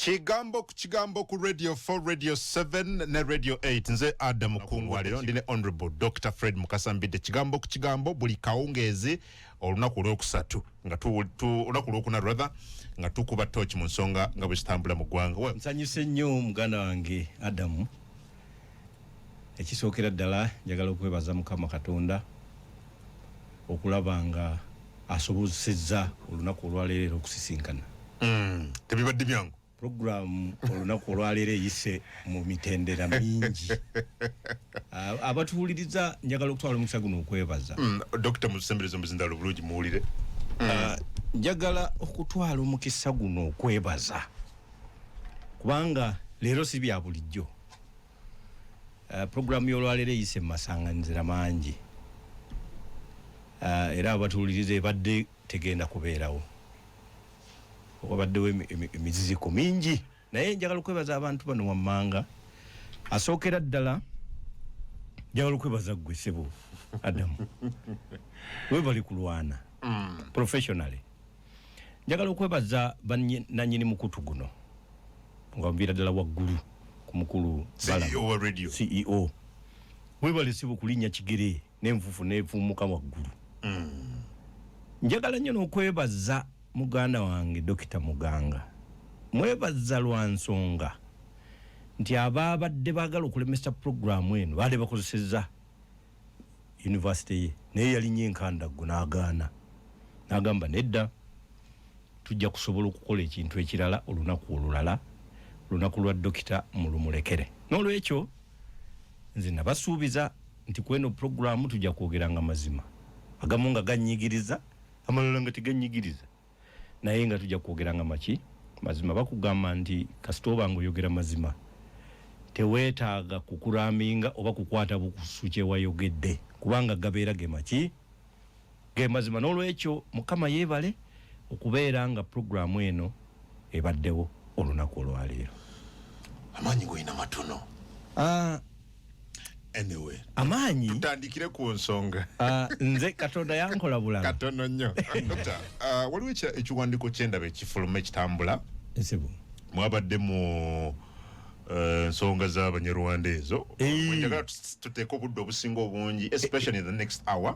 Kigambo ku Radio 4, Radio 7 ne Radio 8 nze Adam Kungwaliro ndine Honorable Dr. Fred Mukasambide. Kigambo buli kawungezi olunaku olwokusatu nga olunaku olwokuna rather nga tukuba torch mu nsonga nga bwe zitambula mu ggwanga. Nsanyuse nnyo muganda wange Adamu. Ekisookera ddala njagala okwebaza Mukama Katonda okulaba nga asobozesezza olunaku olwaleero okusisinkana. Tebibadde byangu. Program olunaku olwaleero eyise mu mitendera mingi. Abatuwuliriza njagala okutwala omukisa guno okwebaza. Dr. Musemberezo Muzindalo bulungi muwulire. Njagala okutwala omukisa guno okwebaza. Kubanga leero si bya bulijjo. Program y'olwaleero eyise masanganzira mangi. Era abatuwuliriza ebadde tegenda kubeerawo. Wabaddewo emiziziko mingi naye njagala okwebaza abantu bano wammanga asookera ddala njagala okwebaza ggwe ssebo Adamu we bali kulwana professionally njagala okwebaza bannannyini mukutu guno nga mbiira ddala waggulu ku mukulu CEO radio CEO we bali ssebo kulinnya kigere n'enfufu n'efuumuka waggulu njagala nnyo n'okwebaza muganda wange Dr. Muganga mwebaza lwa nsonga nti ababadde bagala okulemesa programu eno baade bakozesezza university ye naye yalinnya enkandago n'agaana n'agamba nedda tujja kusobola okukola ekintu ekirala olunaku olulala olunaku lwa Dr. Mulumulekere n'olwekyo nze nabasuubiza nti kweno programu tujja kwogeranga mazima agamu nga gannyigiriza amalala nga teganyigiriza naye nga tujja kwogeranga maki mazima bakugamba nti kasitoba ngo yogera mazima teweetaaga kukuraminga oba kukwata bukusu kye wayogedde kubanga gabeera ge maki ge mazima n'olwekyo Mukama yeebale okubeera nga programu eno ebaddewo olunaku olwaleero. Amaanyi goyina matono. Anyway, amaanyi tutandikire ku nsonga. Nze Katonda yankola bulala. Katono nnyo. Waliwo ekiwandiiko ky'endaba ekifuluma ekitambula. Esebo. Mwabadde mu nsonga z'Abanyarwanda ezo. Njagala tuteeke obudde obusinga obungi, especially in the next hour.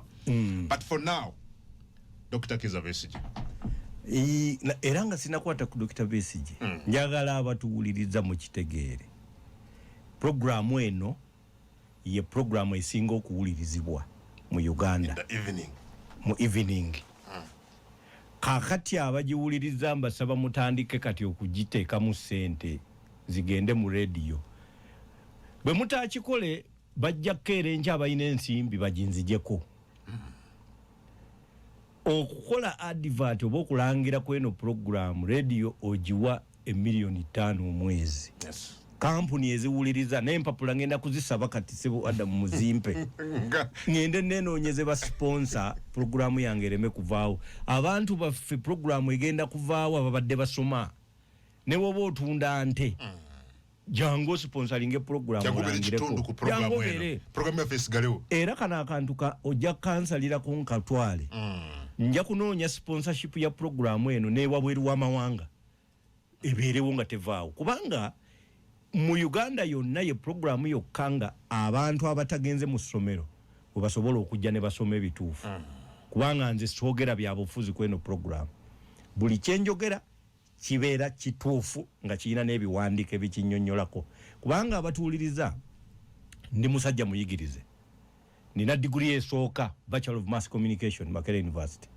But for now, Dr. Kizza Besigye. Era nga sinakwata ku Dr. Besigye. Njagala abatuwuliriza mu kitegeere. Programu eno ye programu esinga okuwulirizibwa mu Uganda mu evening kakati abagiwuliriza mbasaba mutandike kati okugiteeka mu ssente zigende mu radio bwe mutakikole bajja kkeera enkya abalina ensimbi baginzijeko okukola advert oba okulangira kweno programu radio ogiwa $1,500,000 omwezi. Kampuni eziwuliriza n'empapula ngenda kuzisaba kati sebo Adamu muzimpe ngende nenoonyeze ba sponsor programu yange ereme kuvaawo abantu baffe programu egenda kuvaawo ababadde basoma ne woba otunda nte jango sponsoringe programu langireko jango programu ya Fesgalewo era kana akantu ka ojja kansalira ku nkatwale nja kunoonya sponsorship ya programu eno ne wabweru w'amawanga ebeerewo nga tevaawo kubanga mu Uganda yonna ye programu yokkanga abantu abatagenze mu ssomero bwe basobola okujja ne basoma ebituufu kubanga nze soogera bya bufuzi kweno programu buli kyenjogera kibeera kituufu nga kirina n'ebiwandiiko ebikinnyonnyolako kubanga abatuwuliriza ndi musajja muyigirize nina diguri esooka Bachelor of Mass Communication Makerere University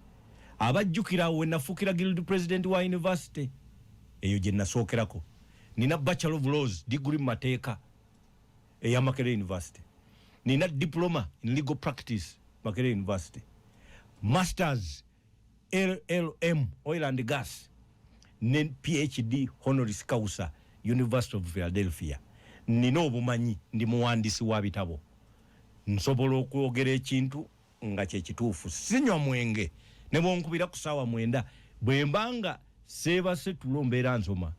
abajjukirawo we nafuukira guild president wa university eyo gye nasookerako nina Bachelor of Laws degree mateeka ya Makerere University nina diploma in legal practice Makerere University masters LLM oil and gas ne PhD honoris causa University of Philadelphia nina obumanyi ndi muwandiisi wa bitabo nsobola okwogera ekintu nga kye kituufu sinywa mwenge ne bwonkubira ku ssaawa 9 bwe mbanga seebase tulo mbeera nsoma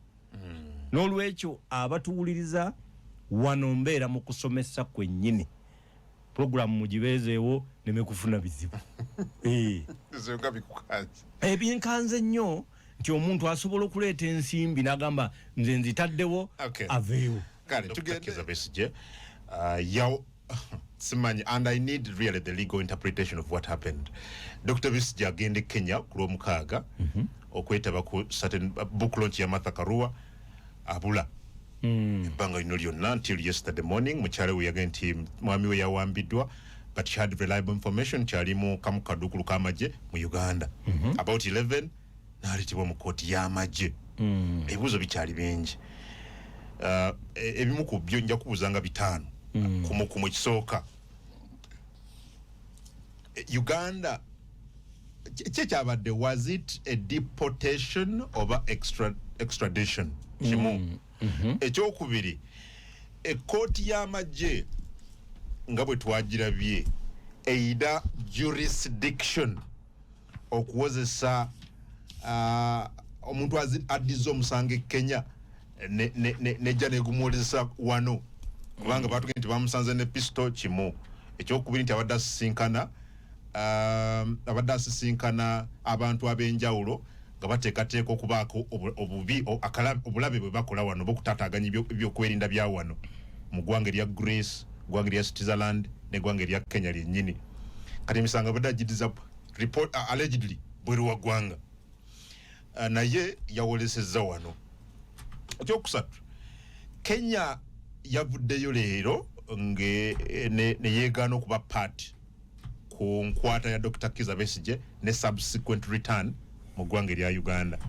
n'olwekyo abatuwuliriza wano mbeera mu kusomesa kwennyini programu mugibeezeewo neme kufuna bizibu ebinkanze nnyo nti omuntu asobola okuleeta ensimbi n'agamba nze nzitaddewo aveewo kale tugende Besigye yaw simanyi and I need really the legal interpretation of what happened. Dr. Besigye agende Kenya ku Lwomukaaga okwetaba ku certain book launch ya Martha Karua abula ebbanga lino lyonna until yesterday morning mukyale we yagenda nti mwami we yawambiddwa but she had reliable information kyalimu kamukadukulu k'amagye mu Uganda about 11 n'aleetebwa mu kooti y'amagye ebibuuzo bikyali bingi ebimu ku byo nja kubuuzanga bitaano kumu ekisooka Uganda kyabadde was it a deportation or extradition kimu ekyokubiri ekooti y'amagye nga bwe twagirabye eida jurisdiction okuwozesa omuntu addiza omusango e Kenya nejja negumuwolezesa wano kubanga batugenda nti bamusanze ne pistol kimu ekyokubiri nti abadde asisinkana abantu ab'enjawulo nga bateekateeka okubaako obulabe bwe bakola wano bokutaataaganya ebyokwerinda bya wano mu ggwanga erya Greece ggwanga erya Switzerland n'eggwanga erya Kenya lyennyini kati emisango abadde agidiza report allegedly bweru wa ggwanga naye yawolesezza wano. Ekyokusatu Kenya yavuddeyo leero ne yeegaana okuba part ku nkwata ya Dr. Kizza Besigye ne subsequent return mu ggwanga erya Uganda.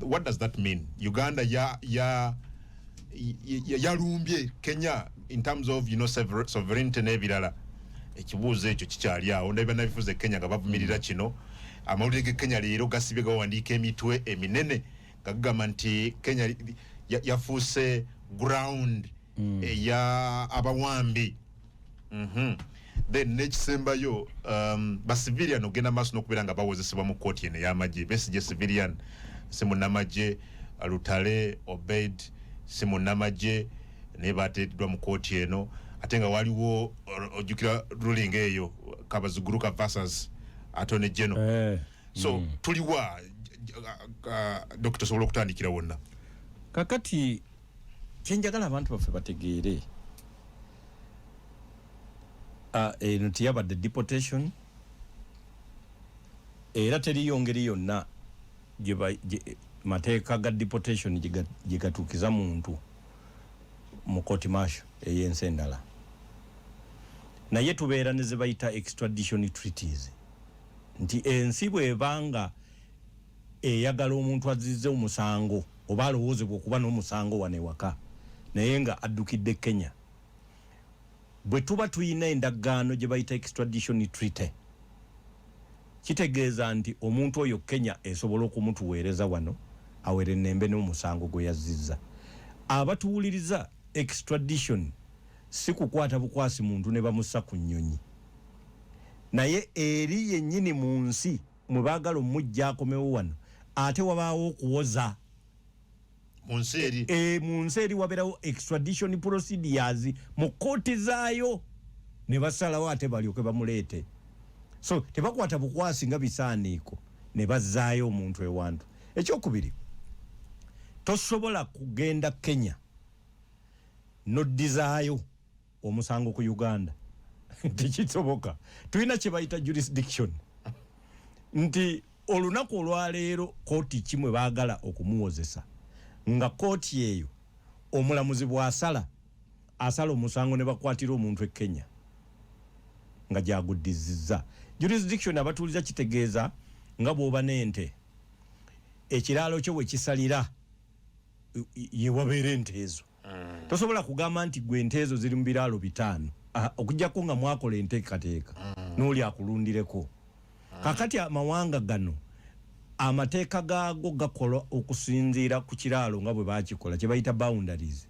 What does that mean? Uganda yalumbye Kenya in terms of sovereignty n'ebirala. Ekibuuzo ekyo kikyali awo ndabye nabifuze Kenya nga bavumirira kino amawulire ge Kenya leero gasibye gawandiika emitwe eminene gagamba nti Kenya yafuuse ground ya abawambi then nekisembayo basivilian ogenda maaso n'okubeera nga bawozesebwa mu kooti eno ey'amagye. Besigye civilian si munnamagye, Lutale Obeid si munnamagye naye baateereddwa mu kooti eno ate nga waliwo ojjukira ruling eyo Kabaziguruka versus Attorney General. So tuliwa Dr. sobola okutandikira wonna kakati kyenjagala abantu baffe bategeere eno tiyabadde deportation era teriyo ngeri yonna mateeka ga deportation gye gatuukiza muntu mu court martial ey'ensi endala naye tubeera ne ze bayita extradition treaties nti ensi bw'ebanga eyagala omuntu azizze omusango oba alowoozebwa okuba n'omusango wano ewaka naye nga addukidde Kenya bwe tuba tuyina endagaano gye bayita extradition treaty kitegeeza nti omuntu oyo Kenya esobola okumutuweereza wano awere nembe n'omusango gwe yazizza. Abatuwuliriza extradition si kukwata bukwasi muntu ne bamussa ku nnyonyi naye eri yennyini mu nsi mwe baagala omujja akomewo wano ate wabaawo okuwoza mu nsi eri wabeerawo extradition procedures mu kooti zaayo ne basalawo ate balyoke bamuleete. So tebakwata bukwasi nga bisaaniiko ne bazzaayo omuntu ewantu. Ekyokubiri tosobola kugenda Kenya noddizaayo omusango ku Uganda tekisoboka. Tulina kye bayita jurisdiction nti olunaku olwaleero kooti kimwe baagala okumuwozesa nga kooti eyo omulamuzi bw'asala omusango ne bakwatira omuntu e Kenya nga gyaguddizizza. Jurisdiction abatuuliza kitegeeza nga bw'oba n'ente ekiraalo kyo bwe kisalira ye wabeera ente ezo. Tosobola kugamba nti gwe ente ezo ziri mu biraalo 5 okujjako nga mwakola enteekateeka n'oli akulundireko. Kakati amawanga gano amateeka gaago gakola okusinziira ku kiraalo nga bwe baakikola kye bayita boundaries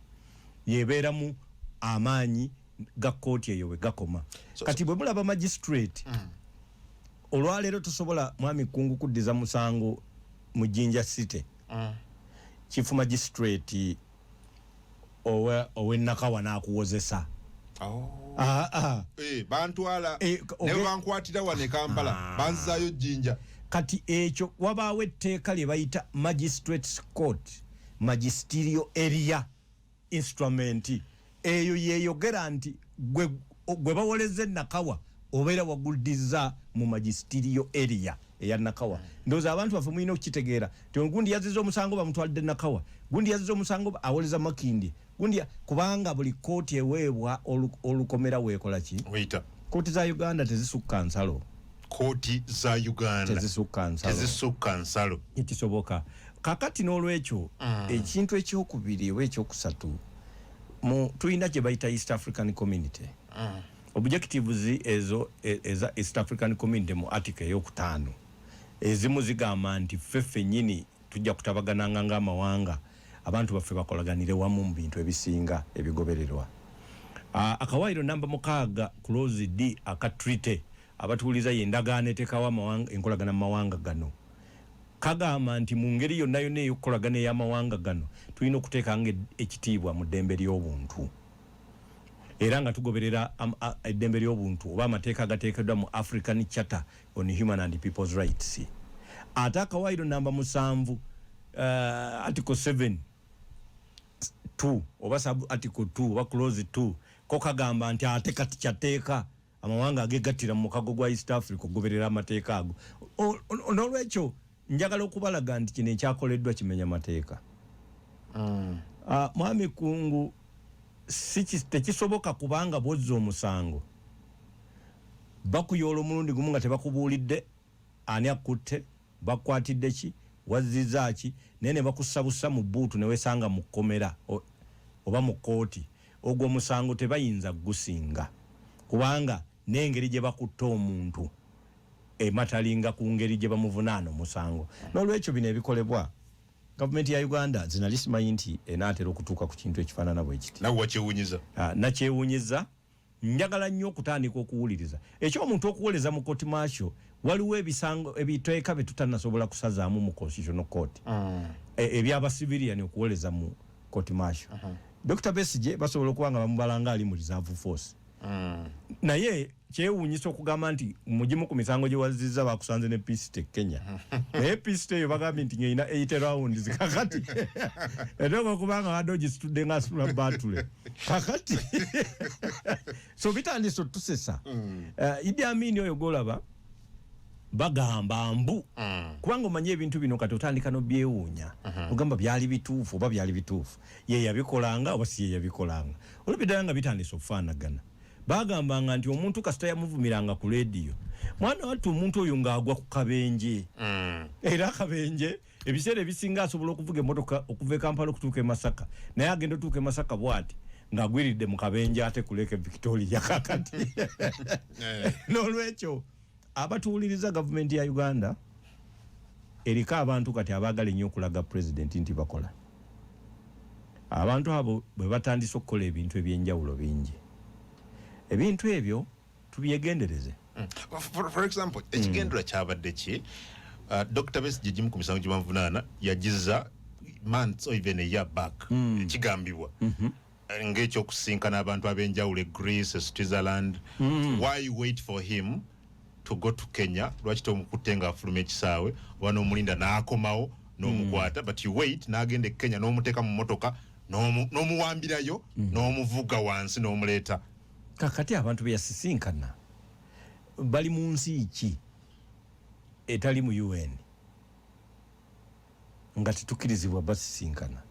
yebeeramu amaanyi ga kooti eyo bwe gakoma. Kati bwe mulaba magistrate olwaleero tosobola mwami Kungu kuddiza musango mu Jinja City chief magistrate owe Nakawa n'akuwozesa. Bantwala ne bankwatira wane Kampala banzaayo Jinja kati ekyo wabaawo etteeka lye bayita magistrates court magisterial area instrument eyo yeyogera nti gwe bawoleze Nakawa obeera waguddiza mu magisterial area eya Nakawa. Ndowooza abantu baffe mulina okukitegeera nti gundi yazizza omusango bamutwalidde Nakawa, gundi yazizza omusango awoleza Makindi, gundi kubanga buli kooti eweebwa olukomera weekola ki? Wait. Kooti za Uganda tezisukka nsalo. Kooti za Uganda tezisukka nsalo. Ekisoboka. Kakati n'olwekyo ekintu ekyokubiri oba ekyokusatu tulina gye bayita East African Community. Objectives ezo eza East African Community mu article ey'okutaano ezimu zigamba nti ffeffe nnyini tujja kutabagana ng'amawanga abantu baffe bakolaganire wamu mu bintu ebisinga ebigobererwa. Akawaayiro namba 6 clause D akatrite abatuuliza y'endagaano etekawo amawanga enkolagana mu mawanga gano. Kagamba nti mu ngeri yonna yonna ey'okukolagana ey'amawanga gano tulina okuteekanga ekitiibwa mu ddembe ly'obuntu. Era nga tugoberera eddembe ly'obuntu oba amateeka agateekeddwa mu African Charter on Human and People's Rights. Ate akawaayiro namba 7 article 7 2 oba sub article 2 oba clause 2 ko kagamba nti ate kati kyateeka amawanga agegattira mu mukago gwa East Africa okugoberera amateeka ago. N'olwekyo njagala okubalaga nti kino ekyakoleddwa kimenya mateeka. Mwami Kungu tekisoboka kubanga bozza omusango bakuyoola omulundi gumu nga tebakubuulidde ani akutte bakwatidde ki wazizza ki naye ne bakusabusa mu bbuutu ne weesanga mu kkomera oba mu kooti ogwo omusango tebayinza gusinga kubanga n'engeri gye bakutta omuntu ematalinga ku ngeri gye bamuvunaana omusango. N'olwekyo bino ebikolebwa gavumenti ya Uganda zinalisimanyi nti enaatera okutuuka ku kintu ekifaanana bwe kiti. Nawe wakyewunyiza? Nakyewunyiza. Njagala nnyo okutandika okuwuliriza ekyomuntu okuwoleza mu kooti maasho waliwo ebisango ebiteeka bye tutanasobola kusazaamu mu constitutional court ebyabasiviliani okuwoleza mu kooti maasho. Dr. Besigye basobola okuba nga bamubalanga ali mu reserve force. Naye kyewuunyisa okugamba nti mugimu ku misango gye wazizza bakusanze ne piste Kenya. Naye piste eyo bagambye nti ng'erina 8 rounds kakati edoko kubanga badogisitudde ng'asula batule kakati so bitandise otusesa. Idi Amin oyo golaba bagamba mbu kubanga omanye ebintu bino kati otandika n'obyewuunya ogamba byali bituufu oba byali bituufu ye yabikolanga oba si ye yabikolanga olubidala nga bitandise okufaanagana. Bagambanga nti omuntu kasita yamuvumiranga ku leediyo mwana wattu omuntu oyo ng'agwa ku kabenje era akabenje ebiseera ebisinga asobola okuvuga emmotoka okuva e Kampala okutuuka e Masaka naye agenda otuuka e Masaka bw'ati ng'agwiridde mu kabenje ate ku Lake Victoria kakati. N'olwekyo abatuuliriza gavumenti ya Uganda eriko abantu kati abaagala ennyo okulaga pulezidenti nti bakola. Abantu abo bwe batandise okukola ebintu eby'enjawulo bingi ebintu ebyo tubyegendereze. For example ekigendera kyabadde ki Dr. Besigye gimu ku misango gye bamuvunaana yagizza months or even a year back kigambibwa ng'ekyokusinkana abantu ab'enjawulo e Greece, Switzerland. Why wait for him to go to Kenya? Lwaki tomukutte ng'afuluma ekisaawe oba n'omulinda n'akomawo n'omukwata but you wait n'agenda e Kenya n'omuteeka mu motoka n'omuwambirayo n'omuvuga wansi n'omuleeta. Kakati abantu beyasisinkana bali mu nsi ki etali mu UN nga tetukkirizibwa basisinkana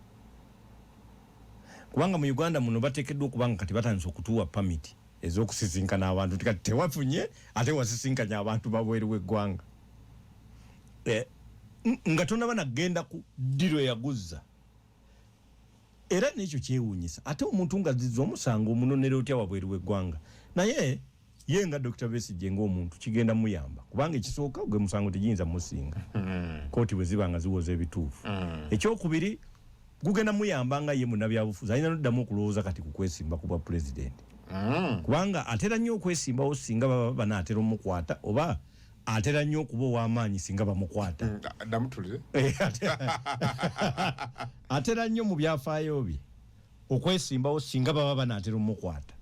kubanga mu Uganda muno bateekeddwa okubanga kati batandise okutuwa pamiti ez'okusisinkana abantu kati tewafunye ate wasisinkanya abantu babweru w'eggwanga nga tonaba nagenda ku ddiro eyaguzza. Era n'ekyo kyewuunyisa ate omuntu nga zizza omusango omunonera otya wabweru w'eggwanga naye ye nga Dr. Besigye ng'omuntu kigenda muyamba kubanga ekisooka gwe musango tegiyinza musinga kooti bwe ziba nga ziwoza ebituufu. Ekyokubiri gugenda muyamba nga ye munnabyabufuzi alina n'oddamu okulowooza kati ku kwesimba ku bwa pulezidenti kubanga atera nnyo okwesimbawo singa baba banaatera omukwata oba atera nnyo okuba ow'amaanyi singa bamukwata. Atera nnyo mu byafaayo bye okwesimbawo singa baba banaatera omukwata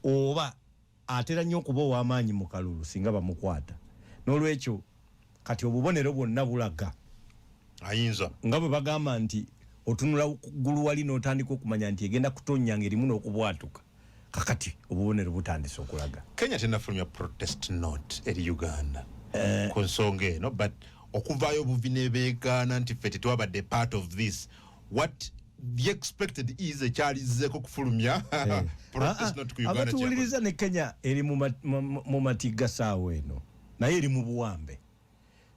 oba atera nnyo okuba ow'amaanyi mu kalulu singa bamukwata. N'olwekyo kati obubonero bwonna bulaga ayinza nga bwe bagamba nti otunula ggulu wali n'otandika okumanya nti egenda kutonnya ng'erimu n'okubwatuka kakati obubonero butandise okulaga. Kenya tenafulumya protest note eri Uganda ku nsonga eno, but okuvaayo obuvine beegaana nti ffe tetwabadde part of this, what the expected is ekyalizzeko kufulumya protest note ku Uganda. Abatuwuliriza ne Kenya eri mu matigga saawa eno naye eri mu buwambe.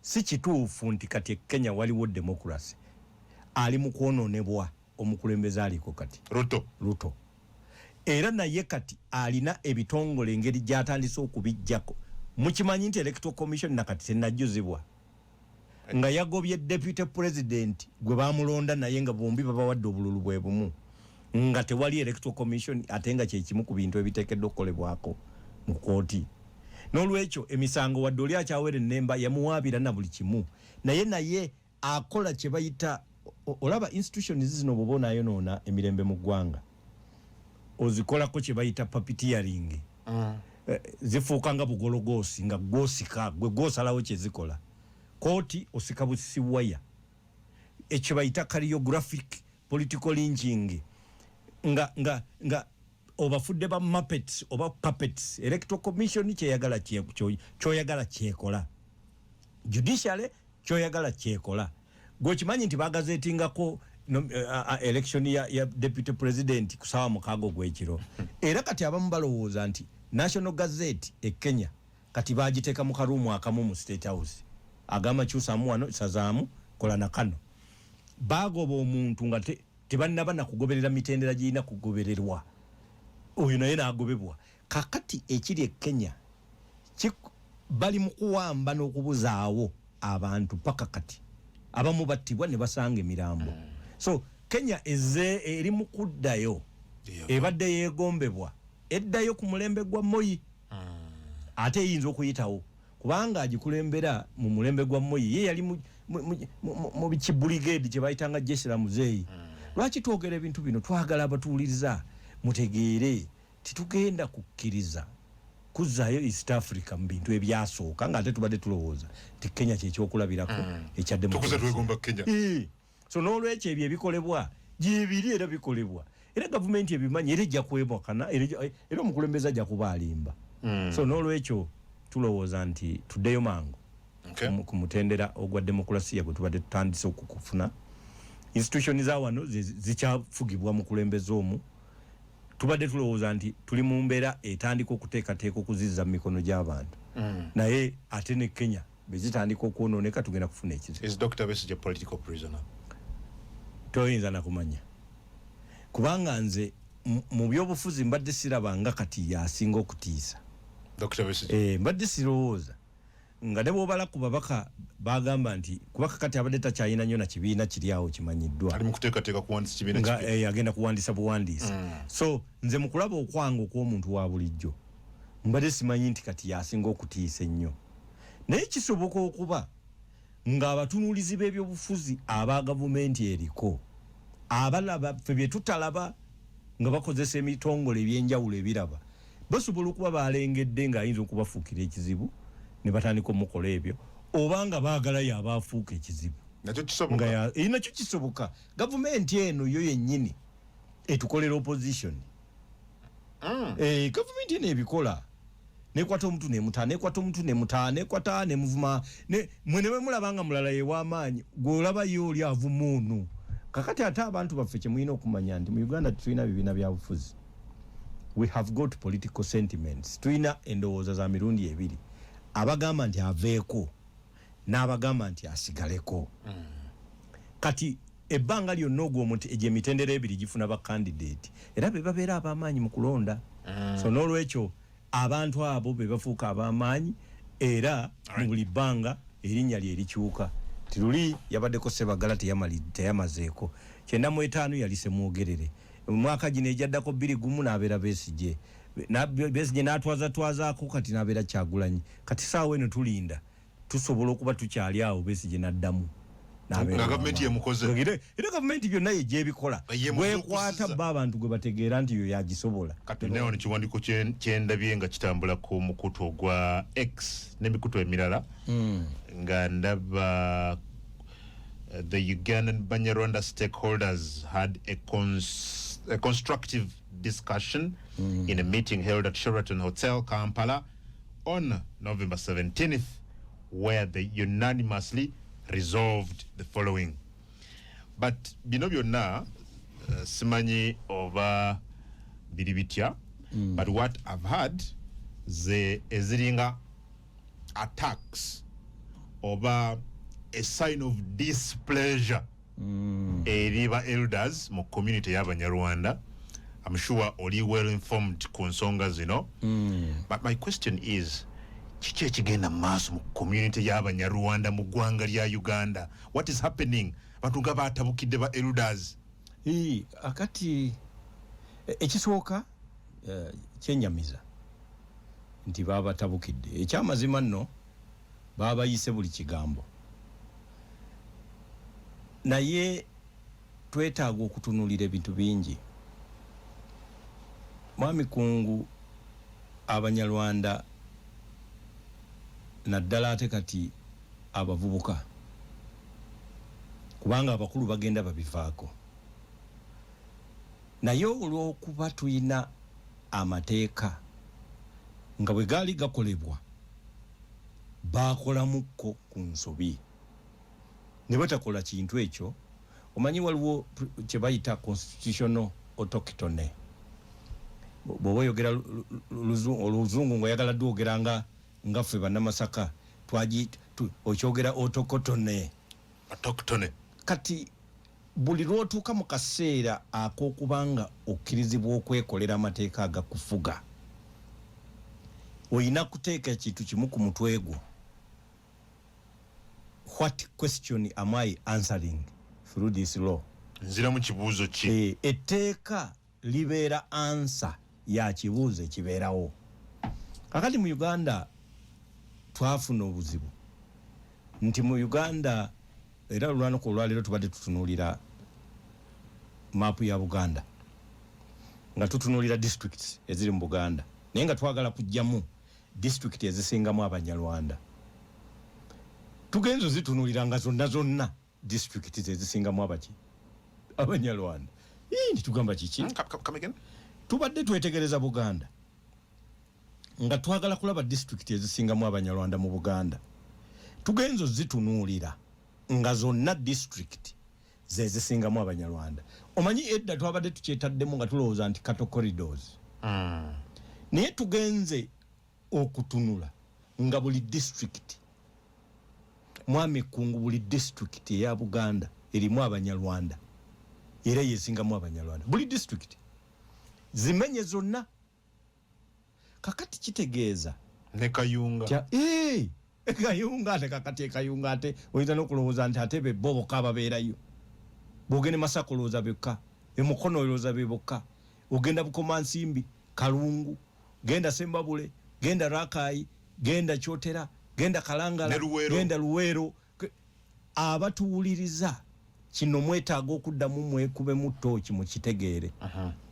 Si kituufu nti kati Kenya waliwo democracy, ali mu kwonoonebwa omukulembeze aliko kati Ruto. Era naye kati alina ebitongole engeri gy'atandise okubijjako. Mukimanyi nti electoral commission nakati tennajjuzibwa nga yagobye deputy president gwe bamulonda naye nga bombi babawadde obululu bwe bumu nga tewali electoral commission ate nga kyekimu ku bintu ebiteekeddwa okukolebwako mu kooti. N'olwekyo emisango wadde oli akyawera ennemba yamuwaabira na buli kimu, naye akola kye bayita olaba institutions zino bw'oba onaayonoona emirembe mu ggwanga ozikolako kye bayita puppeteering. Zifuuka nga bugologoosi nga gwosika gwe gwosalawo kye zikola. Kooti osika busisi waya ekyo bayita choreographic political lynching nga obafudde ba muppets oba puppets. Electoral commission kyoyagala kyekola, judiciary kyoyagala kyekola. Gwe kimanyi nti bagazetingako election ya deputy president kusawa mukago gwekiro. Era kati abamu balowooza nti National Gazette e Kenya kati bagiteeka mu karuumu akamu mu State House, agamba kyusamu wano sazaamu kola na kano. Bagoba omuntu nga tebannaba na kugoberera mitendera girina kugobererwa, oyo naye n'agobebwa. Kakati ekiri e Kenya bali mu kuwamba n'okubuzaawo abantu paka kati abamu battibwa ne basanga emirambo. So Kenya eri mu kuddayo, ebadde yeegombebwa eddayo ku mulembe gwa Moi. Ate eyinza okuyitawo kubanga agikulembera mu mulembe gwa Moi, ye yali mu bikibuligedi kye bayitanga jeshi la muzeeyi. Lwaki twogera ebintu bino? Twagala abatuwuliriza mutegeere titugenda kukkiriza kuzzaayo East Africa mu bintu ebyasooka nga ate tubadde tulowooza ti Kenya kyekyokulabirako ekya demokrasi. So n'olwekyo ebyo ebikolebwa gyebiri era bikolebwa, era gavumenti ebimanyi era ejja kwebwakana era omukulembeze ajja kuba alimba. So n'olwekyo tulowooza nti tuddeyo mangu ku mutendera ogwa demokrasiya gwe tubadde tutandise okukufuna. Institution za wano zikyafugibwa mukulembeze omu. Tubadde tulowooza nti tuli mu mbeera etandika okuteekateeka okuzizza mu mikono gy'abantu. Naye ate ne Kenya bezitandika okwonooneka tugenda kufuna ekizibu. Is Dr. Besigye a political prisoner? Toyinza na kumanya kubanga nze mu byobufuzi mbadde sirabanga kati yasinga okutiisa Dr. Besigye. Mbadde sirowooza nga ne bw'obala ku babaka bagamba nti kubaka kati abadde takyayina nnyo na kibiina kiri awo kimanyiddwa ali mu kuteekateeka kuwandiisa kibiina nga agenda kuwandiisa buwandiisi. So nze mu kulaba okwange okw'omuntu wa bulijjo mbadde simanyi nti kati yasinga okutiisa ennyo, naye kisoboka okuba ng'abatunuulizi b'ebyobufuzi aba gavumenti eriko abalaba ffe bye tutalaba nga bakozesa emitongole ebyenjawulo ebiraba basobola okuba balengedde ng'ayinza okubafuukira ekizibu ne batandika omukola ebyo, oba nga baagalayo abaafuuka ekizibu. Nakyo kisoboka. Gavumenti eno yo yennyini etukolera opposition. Gavumenti eno ebikola nekwata omuntu nemuta, nekwata omuntu nemuta, nekwata nemuvuma, mwene bwe mulabanga mulala yewaamaanyi gw'olaba yo oli avuma ono. Kakati ate abantu baffe kye mulina okumanya nti mu Uganda tulina bibiina bya bufuzi. We have got political sentiments. Tulina endowooza za mirundi ebiri, abagamba nti aveeko n'abagamba nti asigaleko. Kati ebbanga lyonna ogw'omuti egyo emitendera ebiri gifuna ba candidate era be babeera ab'amaanyi mu kulonda. So n'olwekyo abantu abo be bafuuka ab'amaanyi era mu buli bbanga erinnya lye likyuka. Tiluli yabaddeko Sebagala teyamazeeko, 95 yali Semwogerere, mu mwaka gino ejaddako 21 n'abeera Besigye. Besigye n'atwazaako kati n'abeera Kyagulanyi. Kati saawa eno tulinda tusobola okuba tukyali awo Besigye n'addamu nga gavumenti yemukoze era gavumenti byonna yegyebikola bwekwata ba abantu gwe bategeera nti yo yagisobola kati newo nekiwandiiko kyendabye nga kitambula ku mukutu ogwa X n'emikutu emirala nga ndaba the Ugandan Banyarwanda stakeholders had a constructive discussion in a meeting held at Sheraton Hotel, Kampala on November 17th, where they unanimously resolved the following. But bino byonna simanyi oba biribitya, but what I've heard ze eziringa attacks oba a sign of displeasure eriba elders mu community y'Abanyarwanda. I'm sure oli well informed ku nsonga zino, but my question is kiki ekigenda maaso mu community y'Abanyarwanda mu ggwanga lya Uganda? What is happening? Bantu nga batabukidde ba elders. Akati ekisooka kyenyamiza nti baba batabukidde. Ekyamazima nno baba bayise buli kigambo, naye twetaaga okutunulira ebintu bingi. Mwami Kungu, Abanyarwanda naddala ate kati abavubuka, kubanga abakulu bagenda babivaako, naye olw'okuba tulina amateeka nga bwe gaali gakolebwa baakolamuko ku nsobi ne batakola kintu ekyo. Omanyi waliwo kye bayita constitutional autochtone. Bw'oba oyogera oluzungu ng'oyagala dwogera nga ffe bannamasaka okyogera autochtone. Kati buli lw'otuuka mu kaseera ak'okubanga okkirizibwa okwekolera amateeka agakufuga, oyina kuteeka ekintu kimu ku mutwe gwo. What question am I answering through this law? Nzira mu kibuuzo ki? Etteeka libeera ansa ya kibuuzo ekibeerawo. Kakati mu Uganda twafuna obuzibu nti mu Uganda, era olwanuku olwaleero tubadde tutunuulira maapu ya Buganda nga tutunuulira districts eziri mu Buganda, naye nga twagala kujjamu district ezisingamu Abanyarwanda. Tugenzo zitunuulira nga zonna district ezisingamu Abanyarwanda. Tugamba kiki? Tubadde twetegereza Buganda nga twagala kulaba district ezisingamu Abanyarwanda mu Buganda. Tugenzo zitunuulira nga zonna district zezisingamu Abanyarwanda. Omanyi edda twabadde tukyetaddemu nga tulowooza nti cattle corridors. Naye tugenze okutunula nga buli district, Mwami Kungu, buli district eya Buganda erimu Abanyarwanda era yesingamu Abanyarwanda. Buli district zimenye zonna. Kakati kitegeeza ne Kayunga Kayunga ate kakati Kayunga ate oyinza n'okulowooza nti ate be bo bokka ababeerayo. Bw'ogenda Masaka olowooza bokka, Emukono olowooza be bokka, ogenda Bukomansimbi, Kalungu, genda Sembabule, genda Rakai, genda Kyotera, genda Kalangala, genda Luweero. Abatuwuliriza kino mwetaaga okuddamu mwekubemu ttooki mu kitegeere.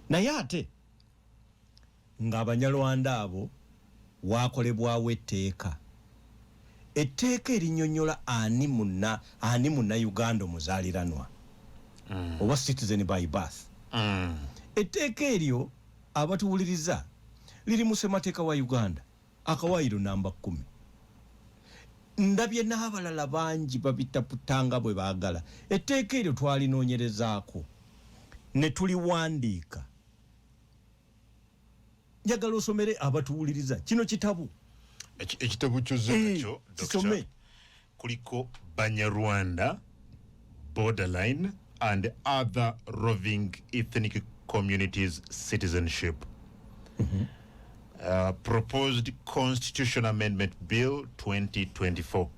Naye ate nga Abanyarwanda abo waakolebwawo etteeka erinnyonnyola ani munna Uganda omuzaaliranwa oba citizen by birth. Etteeka eryo abatuwuliriza liri mu ssemateeka wa Uganda akawaayiro namba 10. Ndabye n'abalala bangi babitaputanga bwe baagala. Etteeka eryo twalinoonyerezaako ne tuliwandiika. Njagala osomere abatuwuliriza kino kitabu. Ekitabu ky'ozzo Dr. kuliko Banyarwanda, Borderline and Other Roving Ethnic Communities Citizenship. Proposed Constitution Amendment Bill 2024.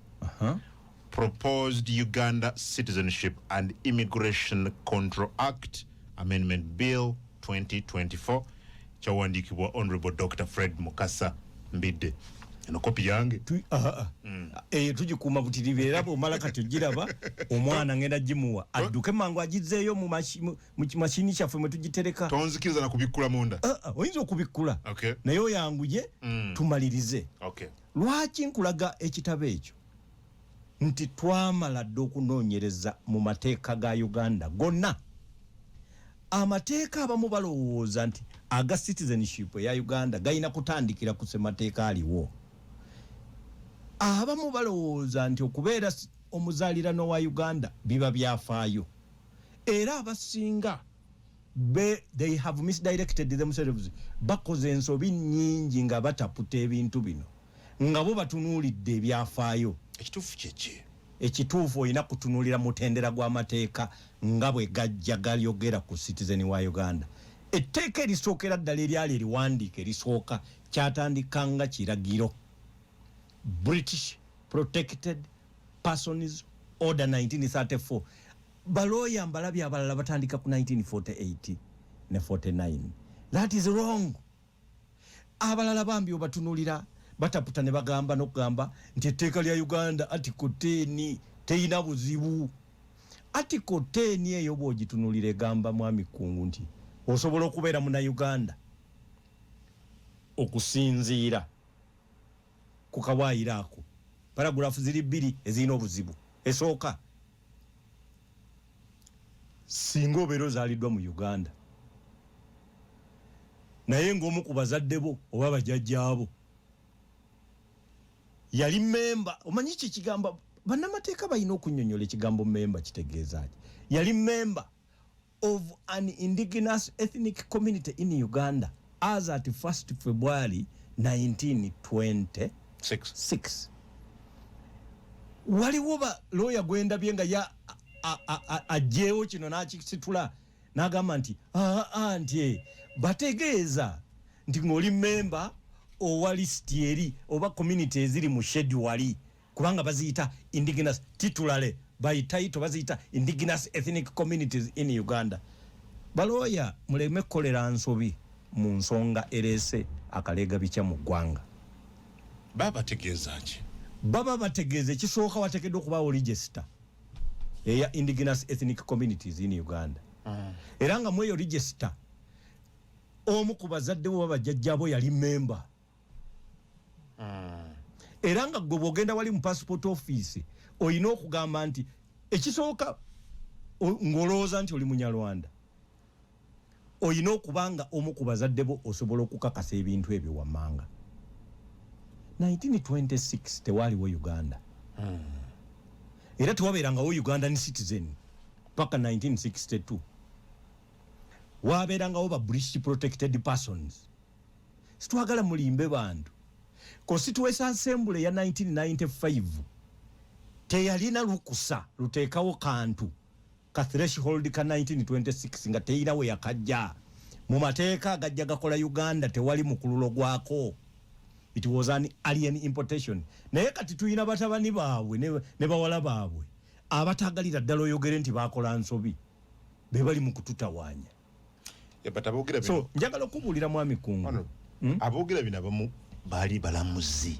Proposed Uganda Citizenship and Immigration Control Act Amendment Bill 2024. Chawandikibwa Honorable Dr. Fred Mukasa Mbidde. eno kopi yange tugikuuma butirivu era bw'omala kati ogiraba omwana ngenda gimuwa adduke mangu agizeeyo mu mashini kyaffe mwe tugitereka. Tonzikiriza na kubikkula munda. Oyinza okubikkula naye oyanguye tumalirize. Lwaki nkulaga ekitabo ekyo nti twamala dde okunoonyereza mu mateeka ga Uganda gonna. Amateeka abamu balowooza nti aga citizenship ya Uganda gayina kutandikira ku ssemateeka aliwo. Abamu balowooza nti okubeera omuzaalirano wa Uganda biba byafaayo. Era abasinga they have misdirected themselves. Bakoze ensobi nnyingi nga bataputa ebintu bino nga bo batunuulidde ebyafaayo. Ekituufu kyeki? Ekituufu olina kutunuulira mutendera gw'amateeka nga bwe gajja galyogera ku citizen wa Uganda. Etteeka erisookera ddala eryali eriwandiika erisooka kyatandika nga kiragiro. British Protected Persons Order 1934. Balooya mbalabye abalala batandika ku 1948 ne 49. That is wrong. Abalala bambi obatunulira bataputa ne bagamba n'okugamba nti etteeka lya Uganda Article 10 teyina buzibu. Article 10 eyo bw'ogitunulira egamba mwami Kungu nti osobola okubeera muna Uganda okusinziira ku kawaayiro ako. Paragraph ziri 2 ezirina obuzibu. Esooka, singa obeera ozaaliddwa mu Uganda naye ng'omu ku bazadde bo oba bajjajjaabo yali memba, omanyi ki kigamba bannamateeka balina okunnyonnyola ekigambo memba kitegeeza ki? Yali member of an indigenous ethnic community in Uganda as at 1st February 1926. Waliwo ba lawyer gwendabye nga ya ajjeewo kino n'akisitula n'agamba nti nti bategeeza nti ng'oli member owa listi eri oba community eziri mu schedule kubanga baziyita indigenous titulale by title baziyita indigenous ethnic communities in Uganda. Balooya muleme kukolera nsobi mu nsonga erese akaleega bica mu ggwanga. Baba tegeeza ki? Baba bategeeza ekisooka wateekeddwa okubaawo register eya indigenous ethnic communities in Uganda. Era nga mu eyo register omu ku bazadde bo bajjajjaabo yali member. Era nga gwe bw'ogenda wali mu passport office olina okugamba nti ekisooka ng'olowooza nti oli munyarwanda olina okubanga omu ku bazadde bo osobola okukakasa ebintu ebyo wammanga. 1926 tewaaliwo Uganda. Era tewabeerangawo Ugandan citizen paka 1962. Waabeerangawo ba British Protected Persons. Situwagala mulimbe bantu. Constituency Assembly ya 1995 teyalina lukusa luteekawo kantu ka threshold ka 1926 nga teyina we yakajja. Mu mateeka agajja gakola Uganda tewali mukululo gwako. It was an alien importation. Naye kati tuyina batabani baabwe ne bawala baabwe abatagalira ddala oyogere nti baakola nsobi be bali mu kututawaanya. So njagala okubuulira mwami Kungu aboogera bino abamu baali balamuzi.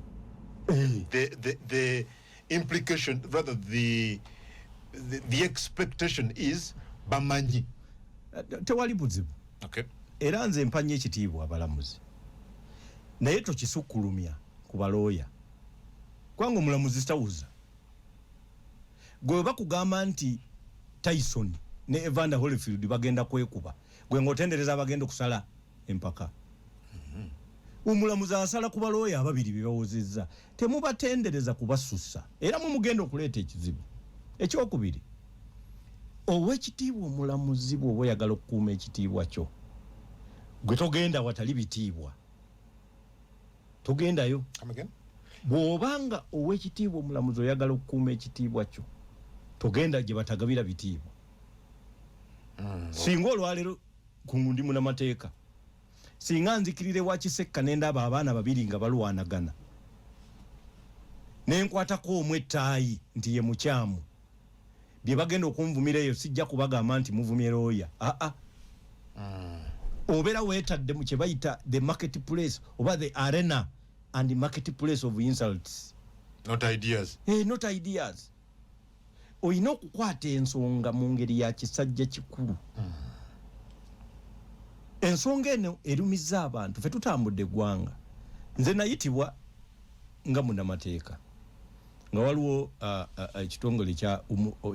The implication, rather the expectation is bamanyi tewali buzibu. Okay. Era nze mpanye ekitiibwa abalamuzi naye tokisukkulumya ku balooya kubanga omulamuzi tawuza. Gwe bakugamba nti Tyson ne Evander Holyfield bagenda kwekuba gwe ng'otendereza bagenda okusala empaka. Omulamuzi asala ku balooya ababiri bye bawozezza temubatendereza kubasussa era mugenda okuleeta ekizibu. Ekyokubiri, ow'ekitiibwa omulamuzi bw'oba oyagala okukuuma ekitiibwa kyo gwe togenda watali bitiibwa. Togendayo. Bw'obanga ow'ekitiibwa omulamuzi oyagala okukuuma ekitiibwa kyo togenda gye batagabira bitiibwa. Singa olwaleero Kungu ndi munnamateeka singa nzikirire wa Kisekka n'endaba abaana babiri nga balwanagana nenkwatako omwe ettaayi nti ye mukyamu bye bagenda okunvumira eyo sijja kubagamba nti muvumye looya. Obeera weetadde mu kye bayita the market place oba the arena and marketplace of insults. Not ideas. Not ideas. Oyina okukwata ensonga mu ngeri ya kisajja kikulu. Ensonga eno erumiza abantu ffe tutambudde eggwanga. Nze nayitibwa nga munnamateeka nga waliwo ekitongole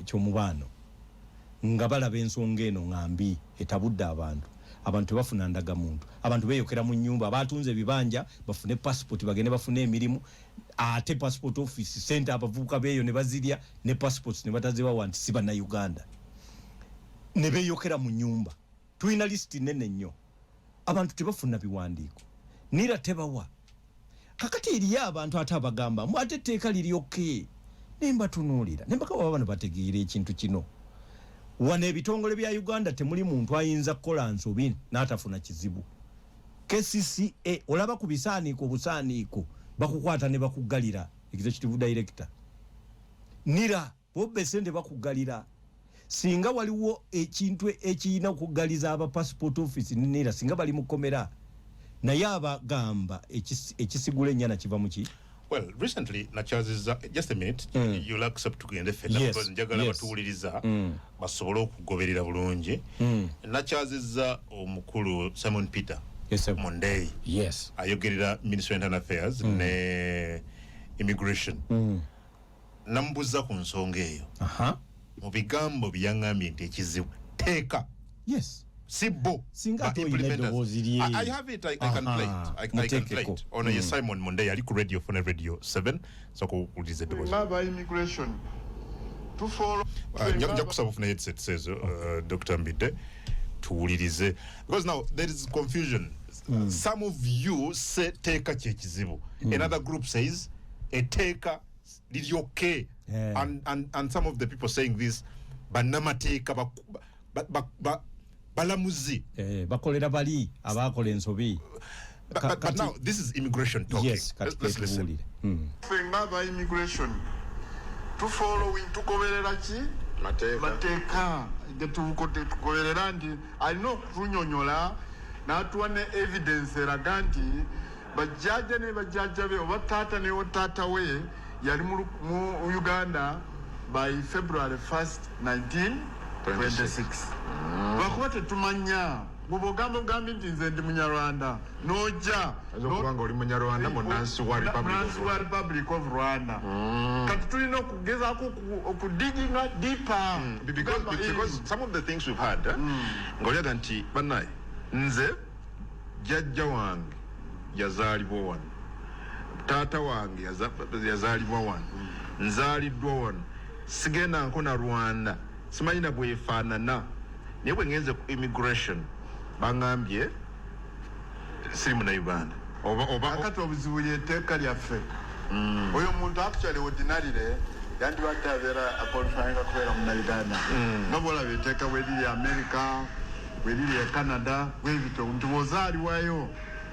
ky'omubaano nga balaba ensonga eno nga mbi etabudde abantu bafuna ndagamuntu, abantu beeyokera mu nnyumba, abatunze ebibanja bafune passport bagende bafune emirimu, ate passport office center abavubuka beeyo ne bazirya ne passports ne batazibawa nti si bannayuganda, ne beeyokera mu nnyumba. Tulina lisiti nene nnyo, abantu tebafuna biwandiiko, nira tebawa. Kakati eriyo abantu ate abagamba mwate etteeka liryoke, ne mbatunuulira ne mbakaba bano bategeera ekintu kino. Wano ebitongole bya Uganda temuli muntu ayinza kukola nsobi n'atafuna kizibu. KCCA olaba ku bisaaniiko obusaaniiko bakukwata ne bakuggalira executive director. Nira bobbe sente bakuggalira. Singa waliwo ekintu ekiyina okuggaliza aba passport office nira singa bali mukomera. Naye abagamba ekisigula ennyana kiva mu ki? Well, recently, just a minute, you'll accept to get the fed because njagala batuwuliriza basobole okugoberera bulungi. Nakyaziza omukulu Simon Peter Monday. Yes. Ayogerera Ministry of Internal Affairs ne Immigration. Nambuza ku nsonga eyo. Mu bigambo byangambye nti ekizibu teeka. Yes. Sibo. Singa implementers. I have it. I can play it. I can play it. On Simon Monday, Ali Radio for Radio 7. So ko ulize dobozi. By immigration to follow. Njakusaba ufuna headset says Dr. Mbide tuwulirize because now there is confusion. Some of you say teka chekizibu. Another group says a teka did okay. And some of the people saying this banama teka balamuzi bakolera bali abakola ensobi. But now this is immigration talking. Yes, let's listen. By immigration to follow into goberera ki mateka getukote goberera ndi alino kunyonyola natuwane evidence eraga nti bajjaja ne bajjaja be obatata ne otata we yali mu Uganda by February 1st 1926. Bakuba tetumanya bubogamba gambi nti nze ndi munyarwanda noja kubanga oli munyarwanda munansi wa Republic of Rwanda. Kati tulina okugezaako okudiginga deeper because some of the things we've had ngolyaga nti banaye nze jjajja wange yazaalibwa wano, taata wange yazaalibwa wano, nzaaliddwa wano, sigenda nkona Rwanda, simanyi na bwefaanana. Naye bwe ngenze ku immigration bangambye siri Munnayuganda oba akati obuzibu ly'etteeka lyaffe. Oyo muntu actually ordinarily yandibadde abeera akwalifyinga kubeera Munnayuganda nga bw'olaba etteeka bwe liri America, bwe liri Canada, bwebito nti bw'ozaaliwayo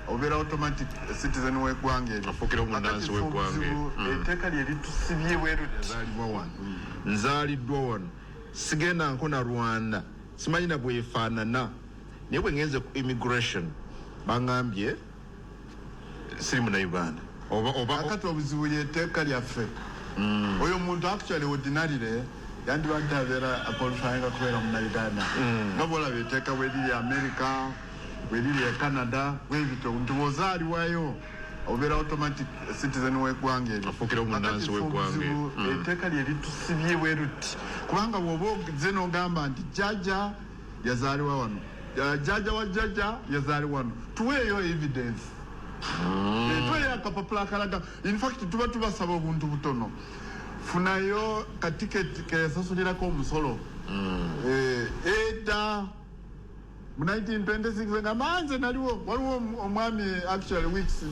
obeera automatic citizen w'eggwanga eryo. afuukira omunnansi w'eggwanga eryo. Etteeka lye litusibye bwe luti yazaalibwa wano, nzaaliddwa wano, sigenda nkona Rwanda, simanyi na bwefaanana. Naye bwe ngenze ku immigration bangambye siri Munnayuganda oba akati obuzibu ly'etteeka lyaffe. Oyo muntu actually ordinarily yandibadde abeera akwalifyinga kubeera Munnayuganda nga bw'olaba etteeka bwe liri America, bwe liri Canada, bwebito nti bw'ozaaliwayo obeera automatic citizen w'eggwanga eryo. afuukira omunnansi w'eggwanga eryo. Etteeka lye litusibye bwe luti kubanga bw'oba oze n'ogamba nti jjajja yazaalibwa wano, jjajja wa jjajja yazaalibwa wano, tuweeyo evidence. Tuweeyo akapapula akalaga. In fact tuba tubasaba obuntu butono, funayo katiketi keyasasulirako omusolo edda mu 1926 nga manze waliwo omwami actually weeks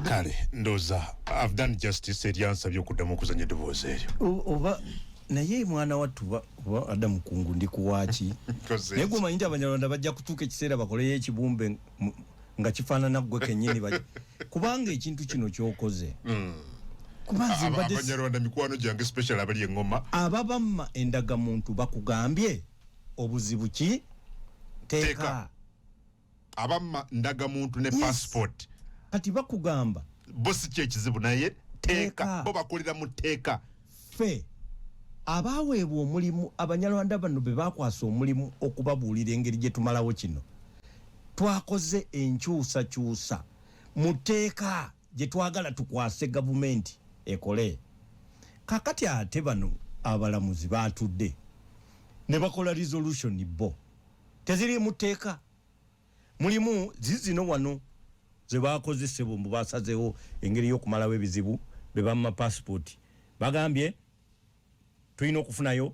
kale ndoza I've done justice eryansabye okuddamu okuzanya eddoboozi eryo oba naye mwana wattu oba adda mukungu ndi kuwaaki naye gumanyi nti Abanyarwanda bajja kutuuka ekiseera bakoleyo ekibumbe nga kifaanana ggwe kennyini kubanga ekintu kino kyokoze Abanyarwanda mikwano gyange special abali engoma ababamma endagamuntu bakugambye obuzibu ki teeka abamma ndagamuntu ne passport kati bakugamba bosi kyekizibu naye teeka bo bakolera mu teeka fe abaweebwa omulimu abanyarwanda bano be bakwasa omulimu okubabuulira engeri gye tumalawo kino twakoze enkyusakyusa mu tteeka gye twagala tukwase gavumenti ekole kakati ate bano abalamuzi batudde ne bakola resolution bo teziri mu tteeka mulimu zizino wano ze bakozesebwa mbu basazeewo engeri y'okumalawo ebizibu be bamma passport bagambye tulina okufunayo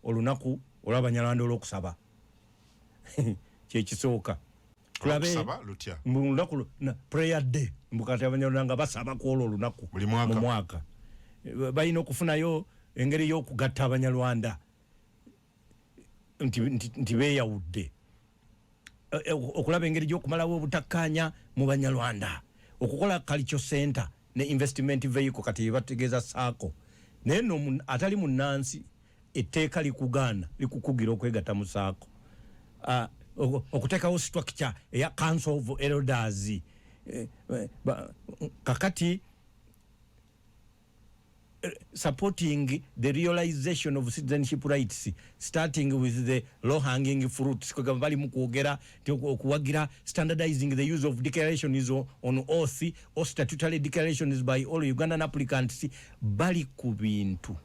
olunaku olw'abanyarwanda olw'okusaba kyekisooka tulabe mu lunaku prayer day mbukati abanyarwanda nga basaba ku olwo olunaku mu mwaka balina okufunayo engeri y'okugatta abanyarwanda nti beeyawudde okulaba engeri gy'okumalawo obutakkaanya mu banyarwanda okukola culture center ne investment vehicle kati bategeeza saako naye no atali munnansi etteeka likugaana likukugira okwegatta mu saako okuteekawo structure eya council of elders kakati supporting the realization of citizenship rights starting with the low hanging fruits bali mukwogera okuwagira standardizing the use of declarations on oath or statutory declarations by all Ugandan applicants bali ku bintu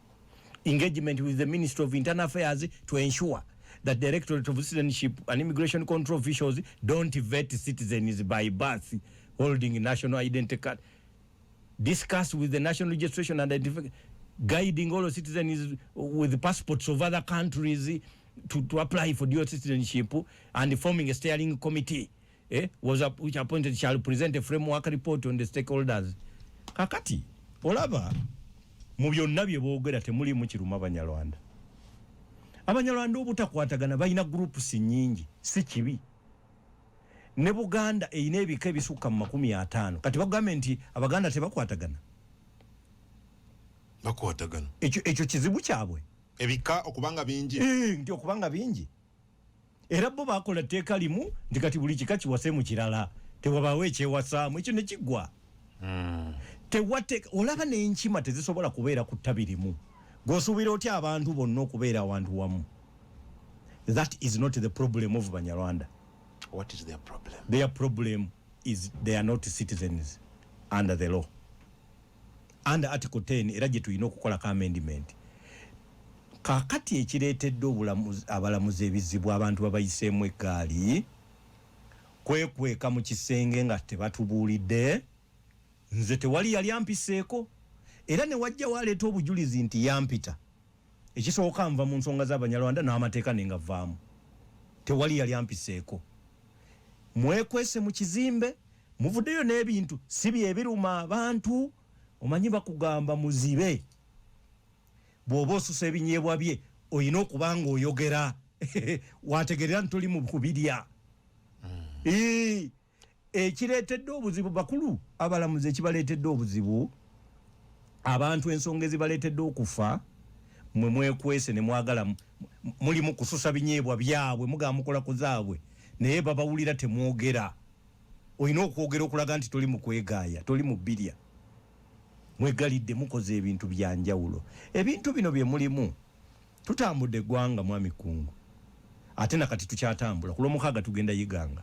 engagement with the Ministry of Internal Affairs to ensure that the Directorate of Citizenship and Immigration Control officials don't vet citizens by birth holding national identity card. Discuss with the National Registration and Identification, guiding all citizens with passports of other countries to apply for dual citizenship, and forming a steering committee which appointed shall present a framework report on the stakeholders. Kakati olaba mu byonna bye boogera temuli mu kiruma abanyarwanda. Abanyarwanda obutakwatagana balina groups nnyingi si kibi. Ne Buganda eyina ebika ebisukka mu 50 kati bagamba nti abaganda tebakwatagana bakwatagana ekyo kizibu kyabwe ebika okubanga bingi nti okubanga bingi era bo bakola tteeka limu nti kati buli kika kiwase mu kirala tewabaawo ekyewasaamu ekyo ne kiggwa tewate olaba n'enkima tezisobola kubeera ku ttabi limu g'osuubira otya abantu bonna okubeera awantu wamu. That is not the problem of Banyarwanda. What is their problem? Their problem is they are not citizens under the law. Under Article 10 era gye tulina okukola ka amendment. Kakati ekireetedde abalamuzi ebizibu abantu babayiseemu eggaali kwekweka mu kisenge nga tebatubuulidde nze tewali yali ampiseeko era ne wajja waleeta obujulizi nti yampita ekisooka nva mu nsonga z'abanyarwanda n'amateeka ne ngavaamu tewali yali ampiseeko. Mwekwese mu kizimbe muvuddeyo n'ebintu si byebiruma abantu omanyi bakugamba muzibe bw'oba osusa ebinyeebwa bye oyina okuba nga oyogera wategerera nti toli mu kubirya. Ekireetedde obuzibu bakulu abalamuzi ekibaleetedde obuzibu abantu ensonga ezibaleetedde okufa mwe mwekwese ne mwagala muli mu kususa binyeebwa byabwe mugamba mukola ku zaabwe naye babawulira temwogera. Oyina okwogera okulaga nti toli mu kwegaaya toli mu birya mwegalidde mukoze ebintu bya njawulo. Ebintu bino bye mulimu tutambudde eggwanga mwami Kungu ate nakati tukyatambula ku Lwomukaaga tugenda Yiganga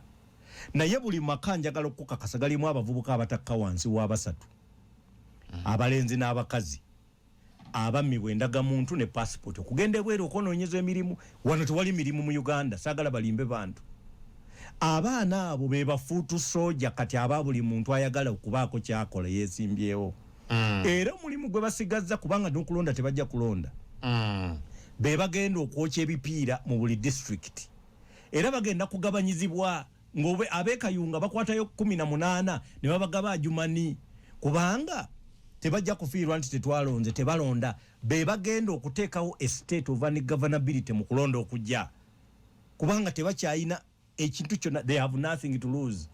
naye buli maka njagala okukakasa galimu abavubuka abatakka wansi wa basatu abalenzi n'abakazi abammibwa endagamuntu ne passport okugenda ebweru okonoonyeza emirimu wano tewali mirimu mu Uganda saagala balimbe bantu. Abaana abo be bafuutu soja kati aba buli muntu ayagala okubaako kyakola yeesimbyewo. Era mulimu gwe basigazza kubanga n'okulonda tebajja kulonda. Be bagenda okwokya ebipiira mu buli district era bagenda kugabanyizibwa ng'obe abeekayunga bakwatayo 18 ne babagaba ajumani kubanga tebajja kufiirwa nti tetwalonze tebalonda. Be bagenda okuteekawo a state of ungovernability mu kulonda okujja kubanga tebakyayina ekintu kyonna. They have nothing to lose.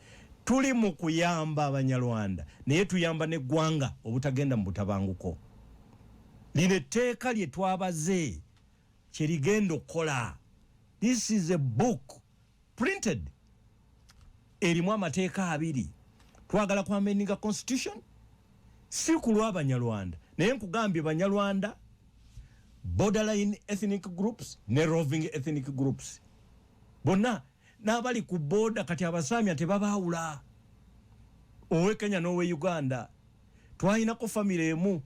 Tuli mu kuyamba abanyarwanda naye tuyamba n'eggwanga obutagenda mu butabanguko. Lino etteeka lye twabaze kye ligenda okukola. This is a book printed erimu amateeka 2. Twagala ku amendinga constitution si kulwa Abanyarwanda naye nkugambye Banyarwanda borderline ethnic groups ne roving ethnic groups bonna n'abali ku border kati abasamya tebabaawula owe Kenya n'owe Uganda twayinako family emu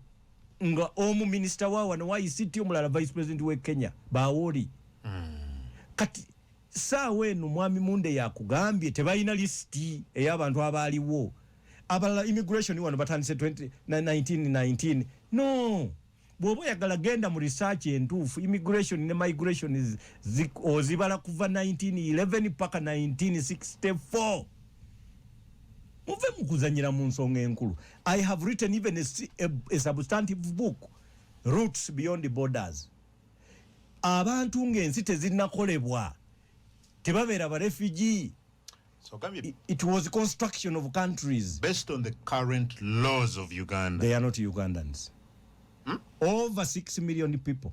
nga omu minister wa wano wa ICT omulala vice president we Kenya baawoli kati saawe eno mwami Munde yakugambye tebayina listi ey'abantu abaaliwo abalala immigration wano batandise 1919 no bw'oba oyagala genda mu research entuufu immigration ne migration ozibala kuva 1911 paka 1964 muve mukuzanyira mu nsonga enkulu. I have written even a substantive book, Roots Beyond the Borders. Abantu ng'ensi tezinnakolebwa tebabeera ba refugee. So it was construction of countries. Based on the current laws of Uganda. They are not Ugandans. Over 6 million people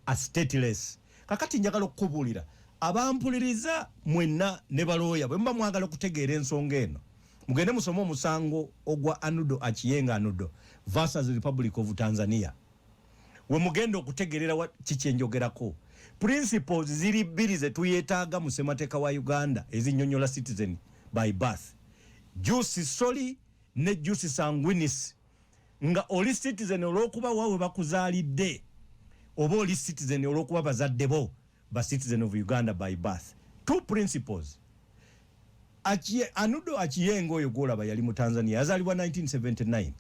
are stateless. Kakati njagala okukubulira abampuliriza mwenna ne balooya bwe mba mwagala okutegeera ensonga eno mugende musome omusango ogwa Anudo Achiyenga Anudo versus Republic of Tanzania we mugende okutegerera kiki enjogerako principles ziri bbiri ze tuyetaaga mu ssemateeka wa Uganda ezinyonyola citizen by birth jus soli ne jus sanguinis nga oli citizen olw'okuba wawe bakuzaalidde oba oli citizen olw'okuba bazadde bo ba citizen of Uganda by birth. Two principles. Anudo Achiyenga oyo gwolaba yali mu Tanzania yazaalibwa 1979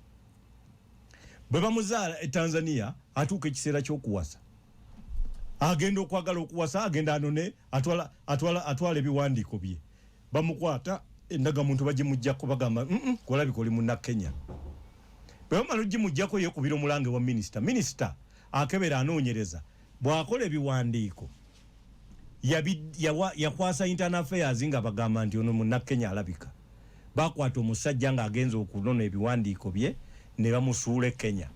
bwe bamuzaala Tanzania atuuka ekiseera ky'okuwasa agenda okwagala okuwasa agenda anone atwala ebiwandiiko bye bamukwata endagamuntu bagimuggyako bagamba kolabika oli munna Kenya bwe bamala ogimuggyako yeekubira omulange wa minisita akebera anoonyereza bw'akola ebiwandiiko yakwasa internal affairs nga bagamba nti ono munna Kenya alabika bakwata omusajja nga agenza okunona ebiwandiiko bye ne bamusuula Kenya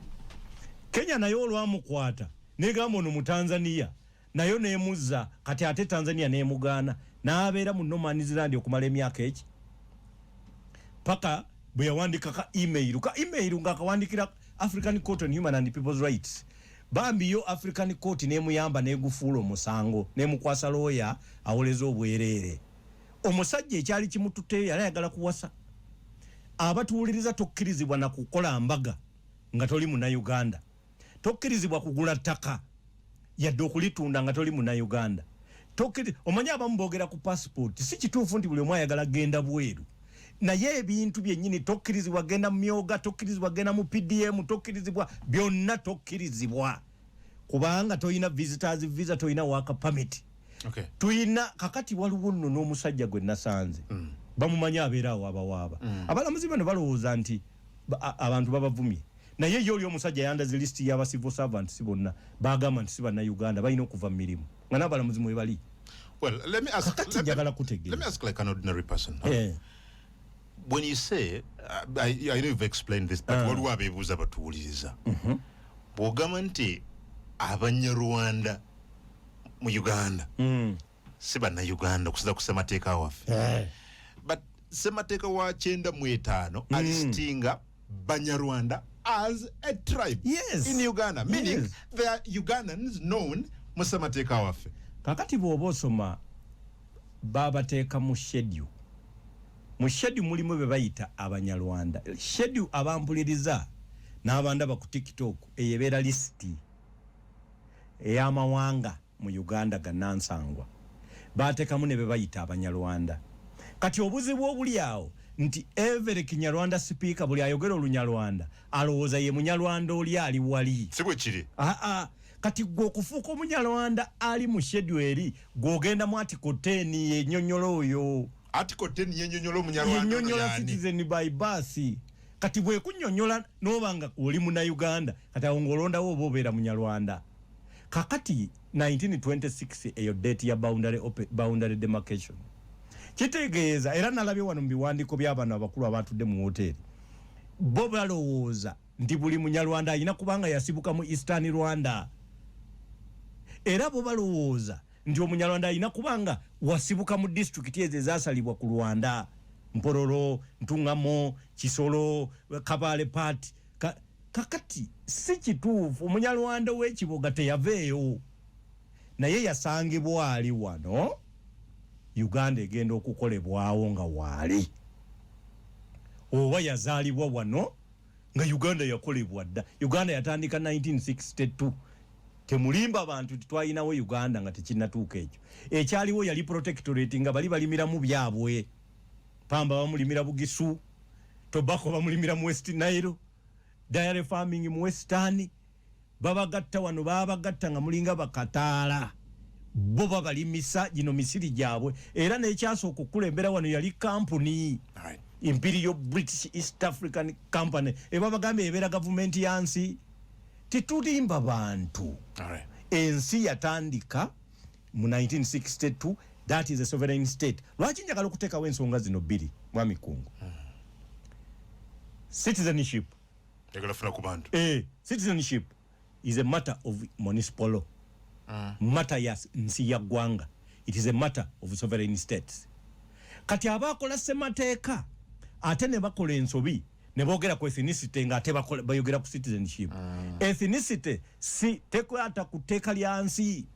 nayo olwamukwata negamba ono mu Tanzania nayo neemuzza kati ate Tanzania neemugaana n'abeera mu No Man's Land okumala emyaka eki paka bwe yawandika ka email nga akawandikira African Court on Human and People's Rights bambi yo African Court neemuyamba neegufuula omusango neemukwasa looya awoleza obwereere omusajja ekyali kimutute yali ayagala kuwasa abatuwuliriza tokkirizibwa na kukola mbaga nga toli muna Uganda tokkirizibwa kugula ttaka yadde okulitunda nga toli muna Uganda omanya abamu boogera ku passport si kituufu nti buli omu ayagala genda bweru naye ebintu byennyini tokkirizibwa genda mu myoga tokkirizibwa genda mu PDM tokkirizibwa byonna tokkirizibwa kubanga toyina visitors visa toyina work permit tuyina kakati waliwo nno n'omusajja gwe nasanze bamumanya abeera awo abawaaba abalamuzi bano balowooza nti abantu babavumye naye ye oli omusajja yandaze listi y'aba civil servants bonna bagamba nti si banna Uganda balina okuva mu mirimu nga n'abalamuzi mwe bali. Well, let me ask like an ordinary person. When you say, I know you've explained this, but waliwo abeebuuza batuwuliriza bw'ogamba nti Abanyarwanda mu Uganda si banna Uganda okusinza ku ssemateeka waffe but ssemateeka wa 95 alistinga Banyarwanda as a tribe in Uganda, meaning they are Ugandans known mu ssemateeka waffe. Kakati bw'oba osoma babateeka mu schedule mulimu be bayita Abanyarwanda schedule abampuliriza n'abandaba ku TikTok eyebeera listi ey'amawanga mu Uganda gannansangwa bateekamu ne be bayita Abanyarwanda kati obuzibu obuli awo nti every Kinyarwanda speaker buli ayogera Olunyarwanda alowooza ye Munyarwanda oli ali wali si bwe kiri kati gwe okufuuka Omunyarwanda ali mu schedule eri gw'ogenda mu article 10 yennyonnyola oyo article 10 yennyonnyola Omunyarwanda yennyonnyola citizen by birth kati bwe kunnyonnyola n'obanga oli muna Uganda kati awo ng'olondawo oba obeera Munyarwanda kakati 1926 eyo date ya boundary demarcation kitegeeza era nalabye wano mu biwandiiko by'abantu abakulu abatudde mu hoteri bo balowooza nti buli Munyarwanda alina kubanga yasibuka mu Eastern Rwanda era bo balowooza nti Omunyarwanda alina kubanga wasibuka mu district ezo ezasalibwa ku Rwanda Mpororo, Ntungamo, Kisolo, Kabale Party. Kakati si kituufu Munyarwanda w'ekibuga teyaveeyo. Naye yasangibwa ali wano. Uganda egenda okukolebwawo nga waali. Oba yazaalibwa wano nga Uganda yakolebwa dda. Uganda yatandika 1962. Temulimba abantu twalinawo Uganda nga tekinnatuuka ekyo. Ekyaliwo yali protectorate nga bali balimiramu byabwe. Pamba bamulimira Bugisu, tobacco bamulimira mu West Nile, dairy farming mu Western, babagatta wano babagatta nga mulinga bakataala. Bo babalimisa gino misiri gyabwe. Era n'ekyasooka okukulembera wano yali company. Right. Imperial British East African Company. Eba bagambe ebera government yansi. Titulimba bantu. Right. Ensi yatandika mu 1962. That is a sovereign state. Lwaki njagala okuteekawo ensonga zino bbiri mwami Kungu. Citizenship. Citizenship is a matter of municipal law. Matter ya nsi ya gwanga. It is a matter of sovereign states. Kati abakola ssemateeka ate ne bakola ensobi ne boogera ku ethnicity nga ate bayogera ku citizenship. Ethnicity si tekwata ku tteeka lya nsi.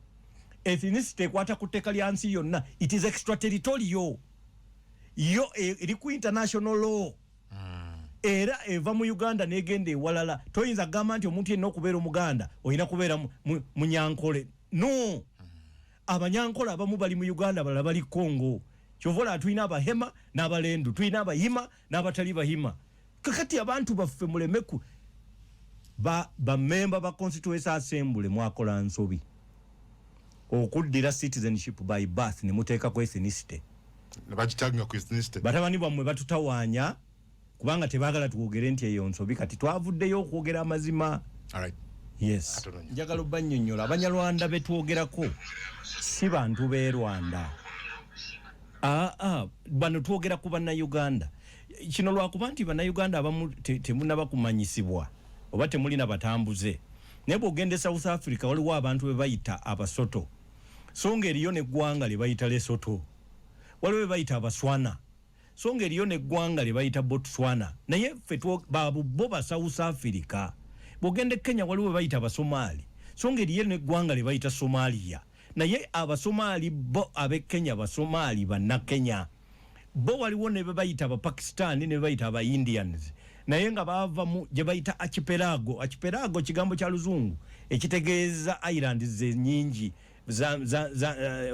Ethnicity ekwata ku tteeka lya nsi yonna. It is extraterritorial. Yo eri ku international law. Era eva mu Uganda negende walala. Toyinza gamba nti omuntu yenna okubeera Omuganda olina kubeera mu Nyankole. No. Abanyankola abamu bali mu Uganda balala bali Congo. Kyovola tulina Abahema n'Abalendu, tulina Abayima n'abatali Bahima. Kakati abantu baffe mulemeku ba member ba Constituency Assembly mwakola nsobi. Okuddira citizenship by birth ne muteeka ku ethnicity. Bakitanga ku ethnicity. Batabani bamwe batutawaanya kubanga tebaagala tuwogere nti eyo nsobi kati twavuddeyo okwogera amazima. Alright. Yes. Njagala obannyonnyola Abanyarwanda betwogerako si bantu b'e Rwanda. Bano twogera ku Bannayuganda. Kino lwakuba nti Bannayuganda abamu temunaba kumanyisibwa oba temulina batambuze. Naye bw'ogenda South Africa waliwo abantu be bayita Abasoto. So ng'eriyo n'eggwanga lye bayita Lesotho. Waliwo be bayita Abaswana. So ng'eriyo n'eggwanga lye bayita Botswana. Naye ffe bo ba South Africa. Bw'ogenda Kenya waliwo be bayita Abasomali. So ng'eriyo n'eggwanga lye bayita Somalia. Naye Abasomali bo ab'e Kenya Basomali Bannakenya. Bo waliwo ne be bayita Abapakistani ne be bayita Aba-Indians. Naye nga bava mu gye bayita archipelago. Archipelago kigambo kya Luzungu ekitegeeza islands zenyingi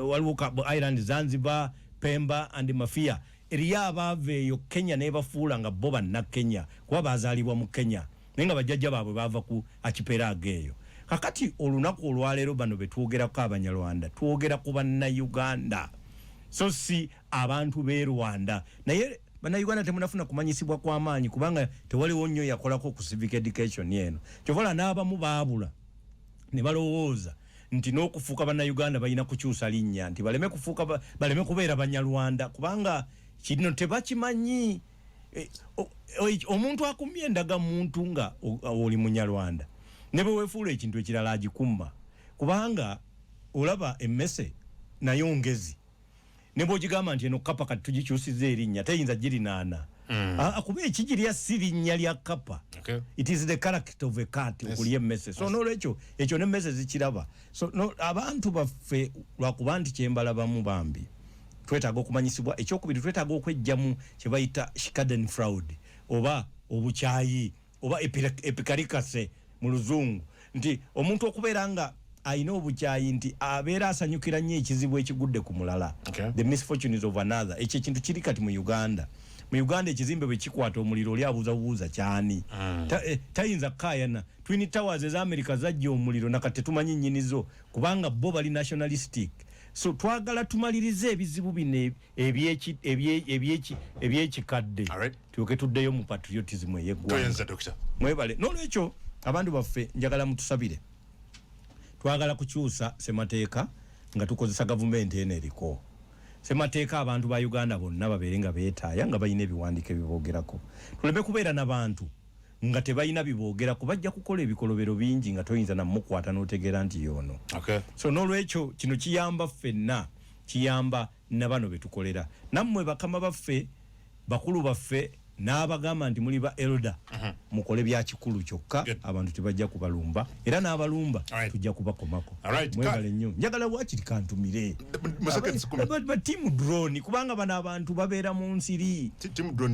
waliwo island Zanzibar, Pemba and Mafia. Eriyo abaaveeyo Kenya ne bafuula nga bo Bannakenya kuba bazaalibwa mu Kenya naye nga bajjajja baabwe baava ku archipelago eyo. Kakati olunaku olwaleero bano betwogerako Abanyarwanda twogera ku Bannayuganda so si abantu b'e Rwanda. Naye Bannayuganda temunafuna kumanyisibwa kw'amaanyi kubanga tewaliwo nnyo yakolako ku civic education yeno. Kyovola n'abamu baabula ne balowooza nti n'okufuuka Bannayuganda balina kukyusa linnya nti baleme kufuuka baleme kubeera Banyarwanda kubanga kino tebakimanyi. Omuntu akumye endaga muntu nga oli Munyarwanda ne bwe weefuula ekintu ekirala agikumma kubanga olaba emmese nayo ngezi. Ne bw'ogigamba nti eno kapa kati tugikyusizza erinnya teyinza girinaana. Kuba ekigirya si linnya lya kapa. Okay. It is the character of a cat okulya emmese. So n'olwekyo ekyo n'emmese zikiraba. So abantu baffe lwakuba nti kyembalabamu bambi twetaaga okumanyisibwa. Ekyokubiri twetaaga okweggyamu kye bayita Schadenfreude oba obukyayi oba epikarikase mu Luzungu nti omuntu okubeera nga ayina obukyayi nti abeera asanyukira nnyo ekizibu ekigudde ku mulala. Okay. The misfortunes of another. Ekyo ekintu kiri kati mu Uganda. Mu Uganda ekizimbe bwe kikwata omuliro oli abuuzabuuza kyani. Tayinza kkaayana. Twin Towers eza America zajja omuliro nakati tetumanyi nnyinizo kubanga bo bali nationalistic. So twagala tumalirize ebizibu bino ebyekikadde. Tuyoke tuddeyo mu patriotism ey'eggwanga. Toyenza Doctor. Mwebale. N'olwekyo abantu baffe njagala mutusabire. Twagala kukyusa ssemateeka nga tukozesa gavumenti eno eriko. Ssemateeka abantu ba Uganda bonna babeere nga beetaaya nga balina ebiwandiiko ebiboogerako. Tuleme kubeera n'abantu nga tebalina biboogerako bajja kukola ebikolobero bingi nga toyinza namukwata n'otegeera nti y'ono. Okay. So n'olwekyo kino kiyamba ffenna kiyamba na bano betukolera. Nammwe bakama baffe bakulu baffe n'abagamba nti muli ba elder mukole bya kikulu kyokka abantu tebajja kubalumba era n'abalumba tujja kubakomako mwebale nnyo njagala wakiri kantumire ba team drone kubanga bano abantu babeera mu nsiri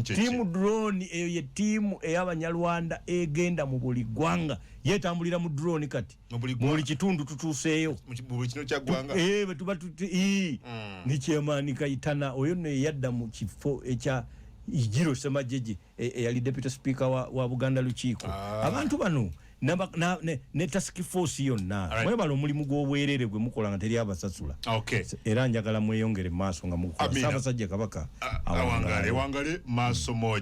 team drone eyo ye team ey'abanyarwanda egenda mu buli ggwanga yetambulira mu drone kati buli kitundu tutuuseeyo buli kino kya ggwanga betuba ni kyemaani Kayitana oyo ne yadda mu kifo ekya Ijiro Semajeje yali deputy speaker wa Buganda Lukiiko abantu bano ne task force yonna mwebalo mulimu gw'obwerere gwe mukola nga teri abasasula era njagala mweyongere maaso nga mukola Ssaabasajja Kabaka awangale maaso moja.